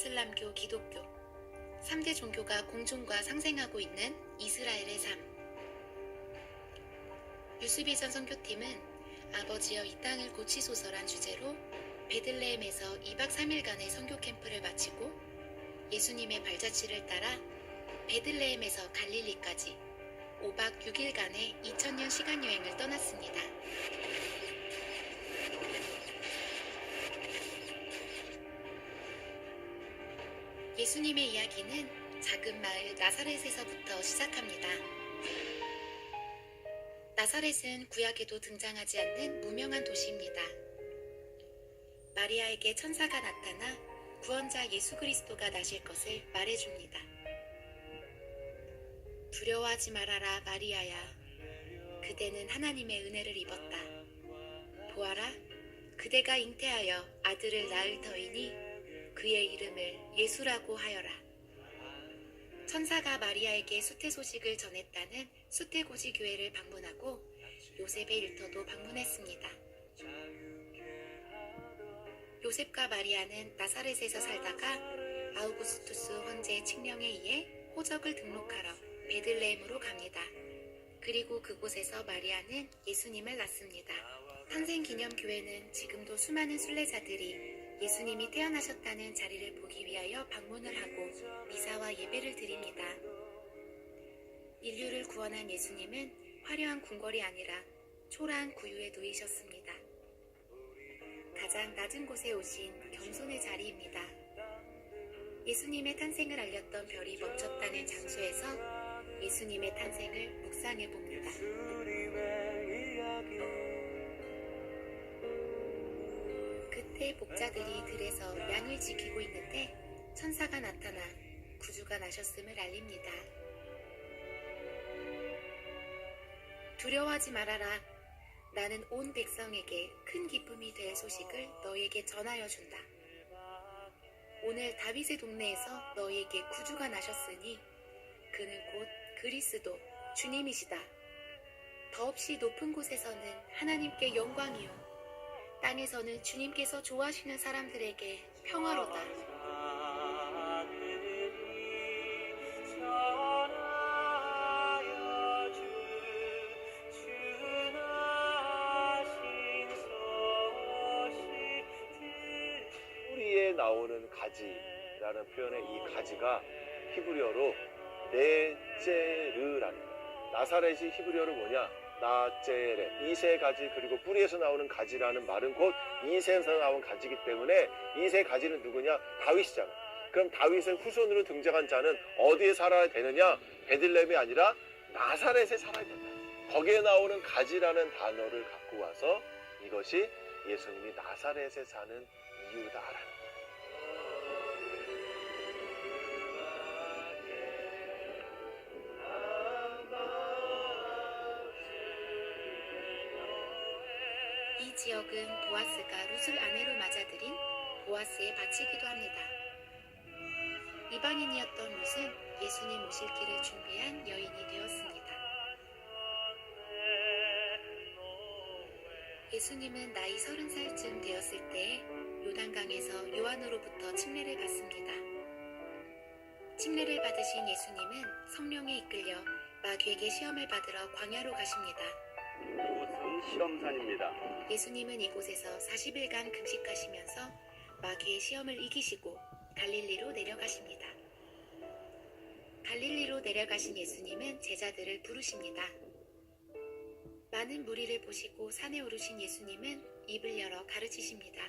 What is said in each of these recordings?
이슬람교, 기독교 3대 종교가 공존과 상생하고 있는 이스라엘의 삶. 유스비전 선교팀은 아버지여 이 땅을 고치소서란 주제로 베들레헴에서 2박 3일간의 선교 캠프를 마치고 예수님의 발자취를 따라 베들레헴에서 갈릴리까지 5박 6일간의 2000년 시간여행을 떠났습니다. 예수님의 이야기는 작은 마을 나사렛에서부터 시작합니다. 나사렛은 구약에도 등장하지 않는 무명한 도시입니다. 마리아에게 천사가 나타나 구원자 예수 그리스도가 나실 것을 말해줍니다. 두려워하지 말아라 마리아야. 그대는 하나님의 은혜를 입었다. 보아라, 그대가 잉태하여 아들을 낳을 터이니 그의 이름을 예수라고 하여라. 천사가 마리아에게 수태 소식을 전했다는 수태고지 교회를 방문하고 요셉의 일터도 방문했습니다. 요셉과 마리아는 나사렛에서 살다가 아우구스투스 황제의 칙령에 의해 호적을 등록하러 베들레헴으로 갑니다. 그리고 그곳에서 마리아는 예수님을 낳습니다. 탄생기념교회는 지금도 수많은 순례자들이 예수님이 태어나셨다는 자리를 보기 위하여 방문을 하고 미사와 예배를 드립니다. 인류를 구원한 예수님은 화려한 궁궐이 아니라 초라한 구유에 누이셨습니다. 가장 낮은 곳에 오신 겸손의 자리입니다. 예수님의 탄생을 알렸던 별이 멈췄다는 장소에서 예수님의 탄생을 묵상해 봅니다. 그때 목자들이 들에서 양을 지키고 있는데 천사가 나타나 구주가 나셨음을 알립니다. 두려워하지 말아라. 나는 온 백성에게 큰 기쁨이 될 소식을 너희에게 전하여 준다. 오늘 다윗의 동네에서 너희에게 구주가 나셨으니 그는 곧 그리스도 주님이시다. 더없이 높은 곳에서는 하나님께 영광이요 땅에서는 주님께서 좋아하시는 사람들에게 평화로다. 뿌리에 나오는 가지라는 표현의 이 가지가 히브리어로 네제르라는 거예요. 나사렛이 히브리어로 뭐냐? 나제레, 이세 가지, 그리고 뿌리에서 나오는 가지라는 말은 곧 이세에서 나온 가지이기 때문에 이세 가지는 누구냐? 다윗이잖아. 그럼 다윗의 후손으로 등장한 자는 어디에 살아야 되느냐? 베들레헴이 아니라 나사렛에 살아야 된다. 거기에 나오는 가지라는 단어를 갖고 와서 이것이 예수님이 나사렛에 사는 이유다라는 거예요. 이 지역은 보아스가 룻을 아내로 맞아들인 보아스의 밭이기도 합니다. 이방인이었던 룻은 예수님 오실 길을 준비한 여인이 되었습니다. 예수님은 나이 30살쯤 되었을 때에 요단강에서 요한으로부터 침례를 받습니다. 침례를 받으신 예수님은 성령에 이끌려 마귀에게 시험을 받으러 광야로 가십니다. 이곳은 실험산입니다. 예수님은 이곳에서 40일간 금식하시면서 마귀의 시험을 이기시고 갈릴리로 내려가십니다. 갈릴리로 내려가신 예수님은 제자들을 부르십니다. 많은 무리를 보시고 산에 오르신 예수님은 입을 열어 가르치십니다.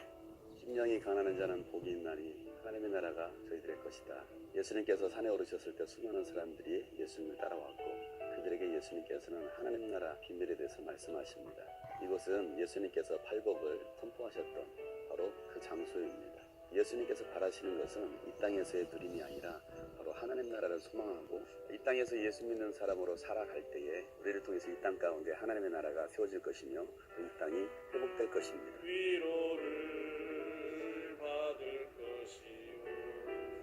심령이 가난한 자는 복이 있나니 하나님의 나라가 저희들의 것이다. 예수님께서 산에 오르셨을 때 수많은 사람들이 예수님을 따라왔고 그들에게 예수님께서는 하나님 나라 비밀에 대해서 말씀하십니다. 이곳은 예수님께서 팔복을 선포하셨던 바로 그 장소입니다. 예수님께서 바라시는 것은 이 땅에서의 누림이 아니라 바로 하나님 나라를 소망하고 이 땅에서 예수 믿는 사람으로 살아갈 때에 우리를 통해서 이 땅 가운데 하나님의 나라가 세워질 것이며 이 땅이 회복될 것입니다.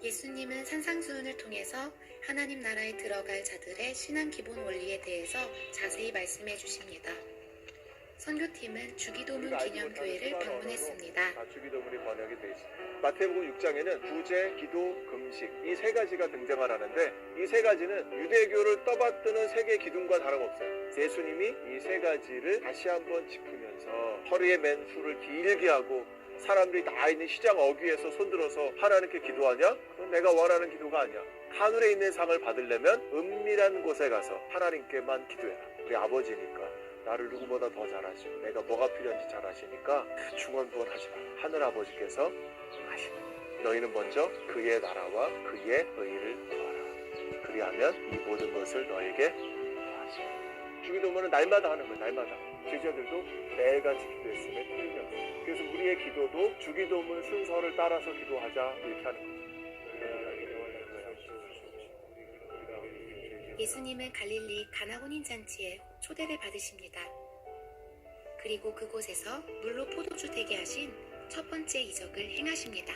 예수님은 산상수훈을 통해서 하나님 나라에 들어갈 자들의 신앙 기본 원리에 대해서 자세히 말씀해 주십니다. 선교팀은 주기도문 기념교회를 방문했습니다. 주기도문이 번역이 돼 있습니다. 마태복음 6장에는 구제, 기도, 금식 이 세 가지가 등장을 하는데 이 세 가지는 유대교를 떠받드는 세계 기둥과 다름없어요. 예수님이 이 세 가지를 다시 한번 짚으면서 허리에 맨 술을 길게 하고 사람들이 다 있는 시장 어귀에서 손들어서 하나님께 기도하냐? 그건 내가 원하는 기도가 아니야. 하늘에 있는 상을 받으려면 은밀한 곳에 가서 하나님께만 기도해라. 우리 아버지니까 나를 누구보다 더 잘 아시고 내가 뭐가 필요한지 잘 아시니까 그 중언부언하지 마. 하늘 아버지께서 아시네. 너희는 먼저 그의 나라와 그의 의를 구하라. 그리하면 이 모든 것을 너에게 더하시리라. 주기도문은 날마다 하는 거예요. 날마다. 제자들도 매일같이 기도했음에 틀림이 없어요. 그래서 우리의 기도도 주기도문 순서를 따라서 기도하자 이렇게 하는 거예요. 예수님은 갈릴리 가나 혼인잔치에 초대를 받으십니다. 그리고 그곳에서 물로 포도주 되게 하신 첫 번째 이적을 행하십니다.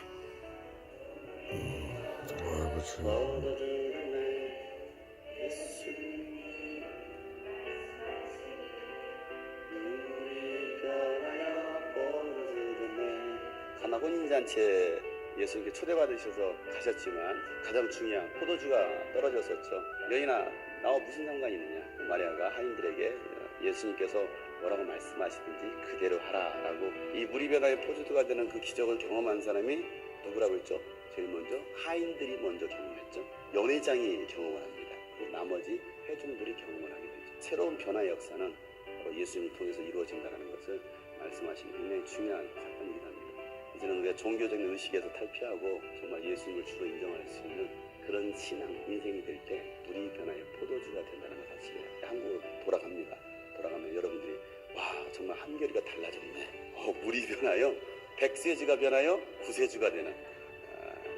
가나 혼인잔치에 예수님께 초대받으셔서 가셨지만 가장 중요한 포도주가 떨어졌었죠. 여인아 나와 무슨 상관이 있느냐. 마리아가 하인들에게 예수님께서 뭐라고 말씀하시든지 그대로 하라라고 이 물이 변화의 포도주가 되는 그 기적을 경험한 사람이 누구라고 했죠? 제일 먼저 하인들이 먼저 경험했죠. 연회장이 경험을 합니다. 그리고 나머지 회중들이 경험을 하게 되죠. 새로운 변화의 역사는 바로 예수님을 통해서 이루어진다는 것을 말씀하신 굉장히 중요한 사건이긴 합니다. 이제는 우리가 종교적인 의식에서 탈피하고 정말 예수님을 주로 인정할 수 있는 그런 신앙 인생이 될 때 물이 변화의 포도주가 된다는 것 사실이에요. 한국으로 돌아갑니다. 돌아가면 여러분들이 와 정말 한결이가 달라졌네. 물이 변하여 백세주가 변하여 구세주가 되는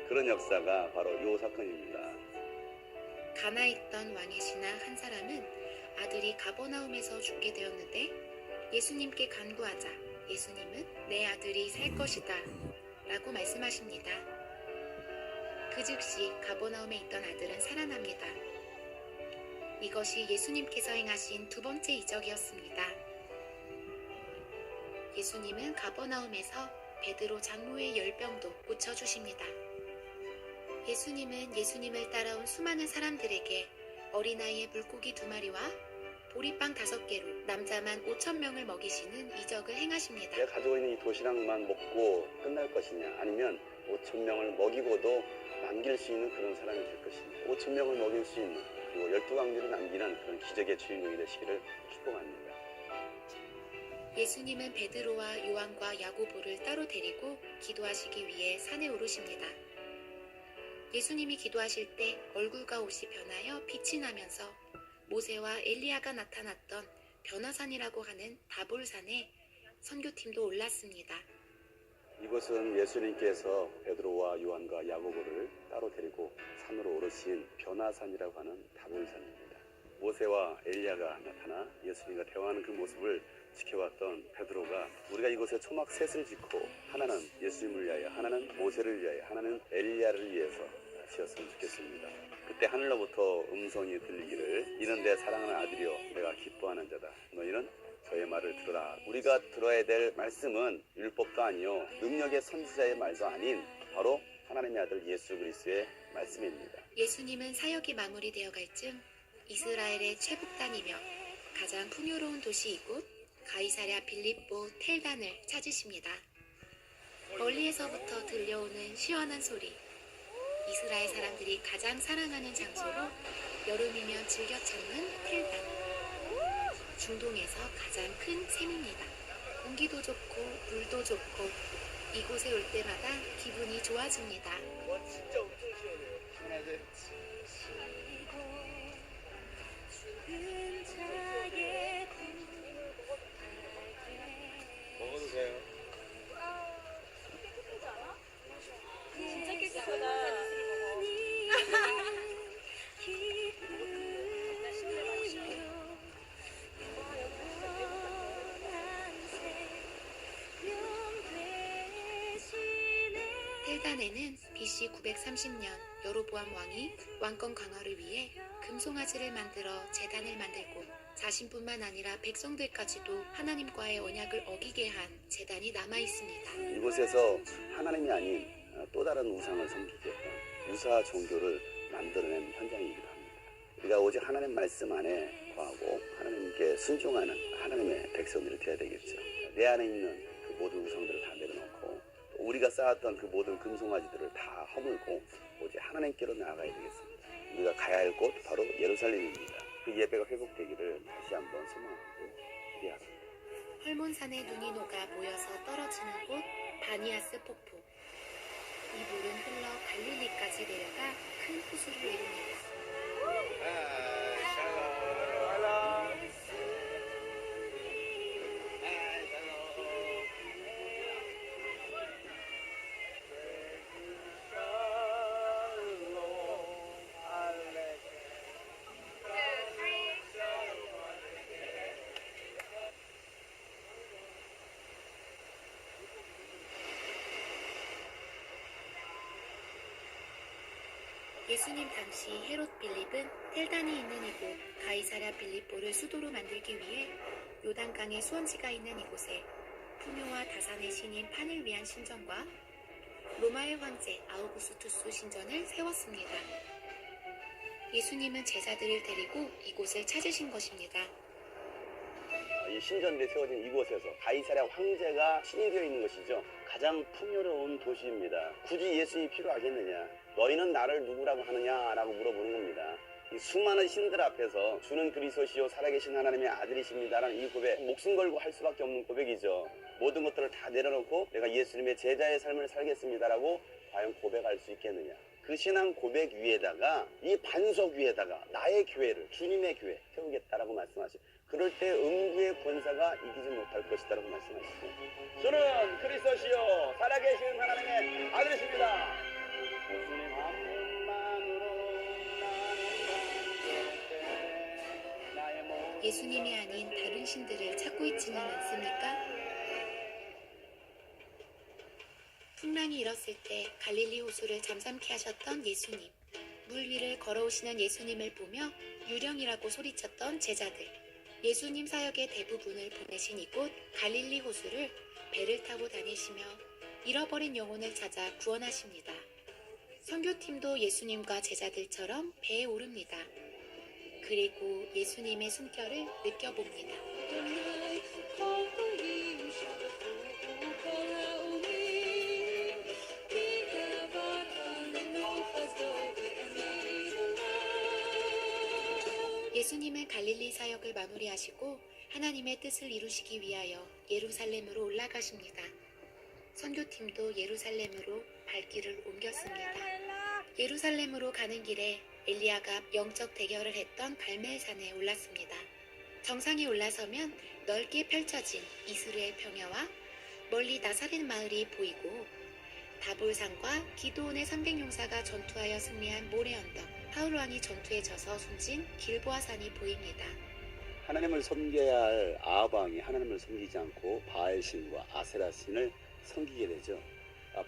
그런 역사가 바로 이 사건입니다. 가나에 있던 왕의 신하 한 사람은 아들이 가버나움에서 죽게 되었는데 예수님께 간구하자 예수님은 내 아들이 살 것이다 라고 말씀하십니다. 그 즉시 가버나움에 있던 아들은 살아납니다. 이것이 예수님께서 행하신 두 번째 이적이었습니다. 예수님은 가버나움에서 베드로 장로의 열병도 고쳐주십니다. 예수님은 예수님을 따라온 수많은 사람들에게 어린아이의 물고기 2마리와 보리빵 5개로 남자만 5,000명을 먹이시는 이적을 행하십니다. 내가 가지고 있는 이 도시락만 먹고 끝날 것이냐 아니면 5,000명을 먹이고도 남길 수 있는 그런 사람이 될 것이냐. 5,000명을 먹일 수 있는 그리고 12광주를 남기는 그런 기적의 주인공이 되시기를 축복합니다. 예수님은 베드로와 요한과 야고보를 따로 데리고 기도하시기 위해 산에 오르십니다. 예수님이 기도하실 때 얼굴과 옷이 변하여 빛이 나면서 모세와 엘리야가 나타났던 변화산이라고 하는 다볼산에 선교팀도 올랐습니다. 이곳은 예수님께서 베드로와 요한과 야고보를 따로 데리고 산으로 오르신 변화산이라고 하는 다볼산입니다. 모세와 엘리야가 나타나 예수님과 대화하는 그 모습을 지켜봤던 베드로가 우리가 이곳에 초막 셋을 짓고 하나는 예수님을 위하여 하나는 모세를 위하여 하나는 엘리야를 위해서 지었으면 좋겠습니다. 그때 하늘로부터 음성이 들리기를 이는 내 사랑하는 아들이요 내가 기뻐하는 자다. 너희는 저의 말을 들으라. 우리가 들어야 될 말씀은 율법도 아니요 능력의 선지자의 말도 아닌 바로 하나님의 아들 예수 그리스도의 말씀입니다. 예수님은 사역이 마무리되어 갈 즈음 이스라엘의 최북단이며 가장 풍요로운 도시 이곳 가이사랴 빌립보 텔단을 찾으십니다. 멀리에서부터 들려오는 시원한 소리, 이스라엘 사람들이 가장 사랑하는 장소로 여름이면 즐겨 찾는 텔단. 중동에서 가장 큰 샘입니다. 공기도 좋고 물도 좋고 이곳에 올 때마다 기분이 좋아집니다. 와 진짜 엄청 시원해요. 시원하지? 먹어도 돼요. 진짜 깨끗하다. 텔단에는 BC 930년 여로보암 왕이 왕권 강화를 위해 금송아지를 만들어 제단을 만들고 자신뿐만 아니라 백성들까지도 하나님과의 언약을 어기게 한 제단이 남아 있습니다. 이곳에서 하나님이 아닌 또 다른 우상을 섬기게 했던 유사 종교를 만들어낸 현장이기도 합니다. 우리가 오직 하나님 말씀 안에 거하고 하나님께 순종하는 하나님의 백성들이 되어야 되겠죠. 내 안에 있는 그 모든 우상들을 다 내려놓고 또 우리가 쌓았던 그 모든 금송아지들을 다 허물고 오직 하나님께로 나아가야 되겠습니다. 우리가 가야 할 곳 바로 예루살렘입니다. 그 예배가 회복되기를 다시 한번 소망하고 기대합니다. 헐몬산의 눈이 녹아 모여서 떨어지는 곳 바니아스 폭포. 이 물은 흘러 갈릴리까지 내려가 큰 호수를 이룹니다. 예수님 당시 헤롯 빌립은 텔단이 있는 이곳 가이사랴 빌립보를 수도로 만들기 위해 요단강의 수원지가 있는 이곳에 풍요와 다산의 신인 판을 위한 신전과 로마의 황제 아우구스투스 신전을 세웠습니다. 예수님은 제자들을 데리고 이곳을 찾으신 것입니다. 이 신전들이 세워진 이곳에서 가이사랴 황제가 신이 되어 있는 것이죠. 가장 풍요로운 도시입니다. 굳이 예수님이 필요하겠느냐? 너희는 나를 누구라고 하느냐라고 물어보는 겁니다. 이 수많은 신들 앞에서 주는 그리스도시요 살아계신 하나님의 아들이십니다라는 이 고백, 목숨 걸고 할 수밖에 없는 고백이죠. 모든 것들을 다 내려놓고 내가 예수님의 제자의 삶을 살겠습니다라고 과연 고백할 수 있겠느냐? 그 신앙 고백 위에다가 이 반석 위에다가 나의 교회를 주님의 교회 세우겠다라고 말씀하시죠. 그럴 때 음부의 권사가 이기지 못할 것이다라고 말씀하시죠. 저는 그리스도시요 살아계신 하나님의 아들이십니다. 예수님 한 분만으로 나의 모든 예수님이 아닌 다른 신들을 찾고 있지는 않습니까? 풍랑이 일었을 때 갈릴리 호수를 잠잠케 하셨던 예수님. 물 위를 걸어오시는 예수님을 보며 유령이라고 소리쳤던 제자들. 예수님 사역의 대부분을 보내신 이곳 갈릴리 호수를 배를 타고 다니시며 잃어버린 영혼을 찾아 구원하십니다. 선교팀도 예수님과 제자들처럼 배에 오릅니다. 그리고 예수님의 숨결을 느껴봅니다. 예수님은 갈릴리 사역을 마무리하시고 하나님의 뜻을 이루시기 위하여 예루살렘으로 올라가십니다. 선교팀도 예루살렘으로 발길을 옮겼습니다. 예루살렘으로 가는 길에 엘리야가 영적 대결을 했던 갈멜산에 올랐습니다. 정상에 올라서면 넓게 펼쳐진 이스라엘 평야와 멀리 나사렛 마을이 보이고 다볼산과 기드온의 300용사가 전투하여 승리한 모래 언덕, 사울 왕이 전투에 져서 숨진 길보아산이 보입니다. 하나님을 섬겨야 할 아합 왕이 하나님을 섬기지 않고 바알 신과 아세라 신을 섬기게 되죠.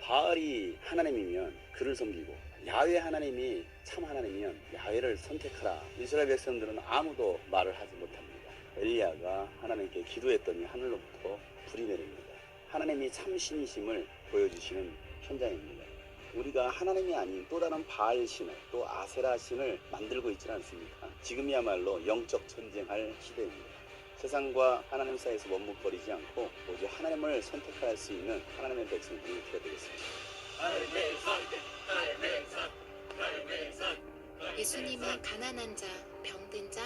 바알이 하나님이면 그를 섬기고 야훼 하나님이 참 하나님이면 야훼를 선택하라. 이스라엘 백성들은 아무도 말을 하지 못합니다. 엘리야가 하나님께 기도했더니 하늘로부터 불이 내립니다. 하나님이 참 신이심을 보여주시는 현장입니다. 우리가 하나님이 아닌 또 다른 바알 신을 또 아세라 신을 만들고 있지 않습니까? 지금이야말로 영적 전쟁할 시대입니다. 세상과 하나님 사이에서 머뭇거리지 않고 오직 하나님을 선택할 수 있는 하나님의 백성들이 되어야 되겠습니다. 예수님은 가난한 자, 병든 자,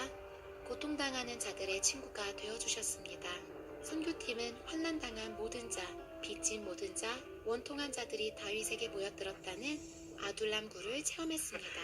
고통당하는 자들의 친구가 되어주셨습니다. 선교팀은 환난당한 모든 자, 빚진 모든 자, 원통한 자들이 다윗에게 모여들었다는 아둘람 굴을 체험했습니다.